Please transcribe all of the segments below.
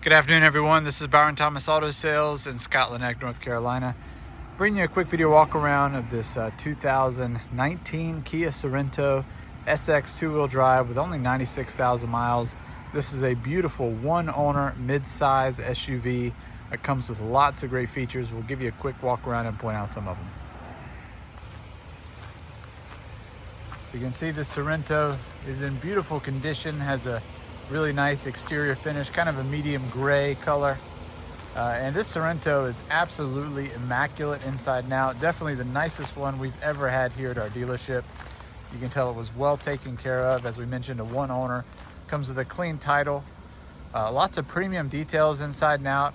Good afternoon, everyone. This is Byron Thomas Auto Sales in Scotland Neck, North Carolina. Bringing you a quick video walk around of this 2019 Kia Sorento SX two-wheel drive with only 96,000 miles. This is a beautiful one-owner mid-size SUV. It comes with lots of great features. We'll give you a quick walk around and point out some of them. So you can see the Sorento is in beautiful condition, has a really nice exterior finish, kind of a medium gray color. And this Sorento is absolutely immaculate inside and out. Definitely the nicest one we've ever had here at our dealership. You can tell it was well taken care of. As we mentioned, a one owner. Comes with a clean title. Lots of premium details inside and out.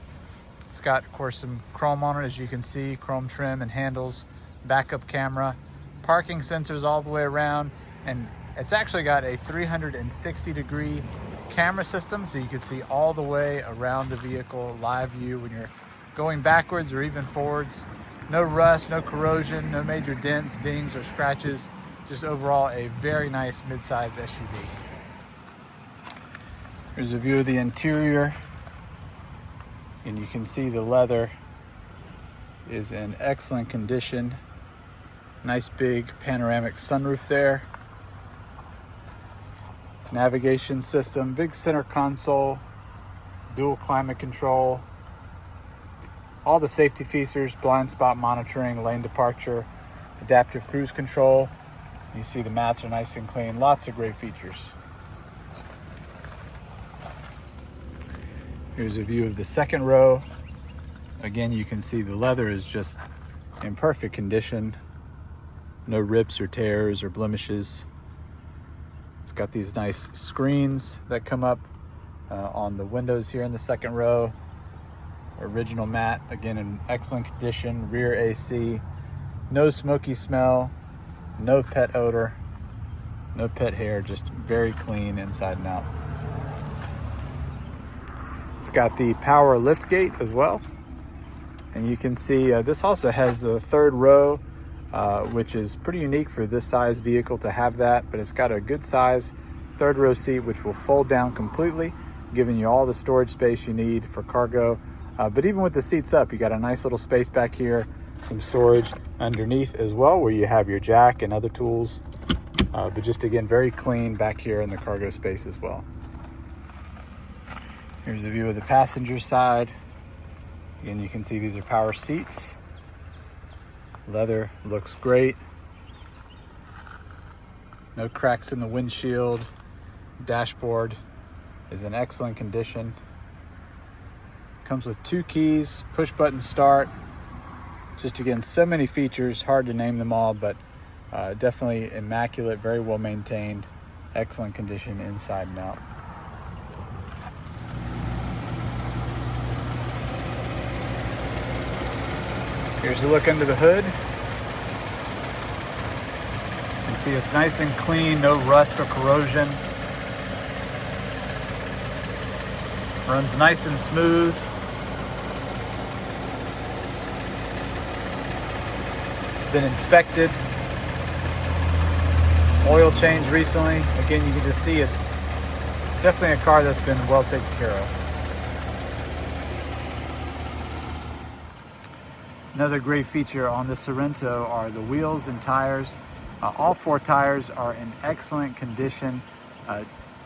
It's got, of course, some chrome on it, as you can see, chrome trim and handles, backup camera, parking sensors all the way around, and it's actually got a 360-degree camera system, so you can see all the way around the vehicle, live view when you're going backwards or even forwards. No rust, no corrosion, no major dents, dings, or scratches. Just overall a very nice mid-size SUV. Here's a view of the interior, and you can see the leather is in excellent condition. Nice big panoramic sunroof there. Navigation system, big center console, dual climate control, all the safety features, blind spot monitoring, lane departure, adaptive cruise control. You see the mats are nice and clean, lots of great features. Here's a view of the second row. Again, you can see the leather is just in perfect condition. No rips or tears or blemishes. It's got these nice screens that come up on the windows here in the second row. Original mat, again in excellent condition. Rear AC, no smoky smell, no pet odor, no pet hair, just very clean inside and out. It's got the power lift gate as well. And you can see this also has the third row, which is pretty unique for this size vehicle to have that, but it's got a good size third row seat which will fold down completely, giving you all the storage space you need for cargo. But even with the seats up, you got a nice little space back here, some storage underneath as well where you have your jack and other tools. But just again, very clean back here in the cargo space as well. Here's a view of the passenger side. Again, you can see these are power seats. Leather looks great. No cracks in the windshield. Dashboard is in excellent condition. Comes with 2 keys, push button start. Just again, so many features, hard to name them all, but definitely immaculate, very well maintained, excellent condition inside and out. Here's a look under the hood. You can see it's nice and clean, no rust or corrosion. Runs nice and smooth. It's been inspected. Oil change recently. Again, you can just see it's definitely a car that's been well taken care of. Another great feature on the Sorento are the wheels and tires. All 4 tires are in excellent condition.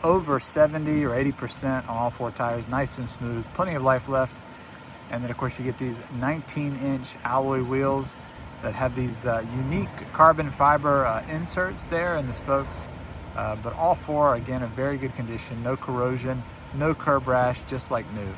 Over 70 or 80% on all 4 tires, nice and smooth, plenty of life left. And then of course you get these 19-inch alloy wheels that have these unique carbon fiber inserts there in the spokes. But all 4 are again in very good condition, no corrosion, no curb rash, just like new.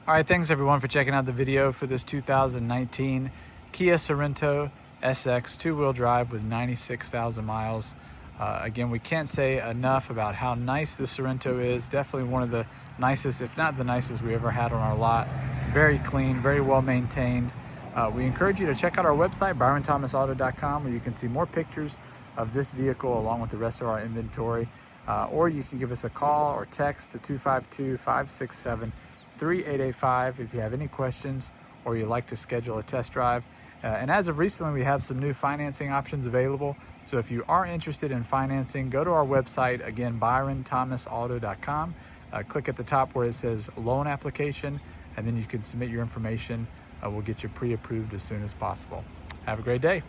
All right, thanks everyone for checking out the video for this 2019 Kia Sorento SX two-wheel drive with 96,000 miles. Again, we can't say enough about how nice this Sorento is. Definitely one of the nicest, if not the nicest we ever had on our lot. Very clean, very well maintained. We encourage you to check out our website, byronthomasauto.com, where you can see more pictures of this vehicle along with the rest of our inventory. Or you can give us a call or text to 252-567-3885 if you have any questions or you'd like to schedule a test drive. And as of recently, we have some new financing options available. So if you are interested in financing, go to our website, again, byronthomasauto.com. click at the top where it says loan application, and then you can submit your information. We'll get you pre-approved as soon as possible. Have a great day.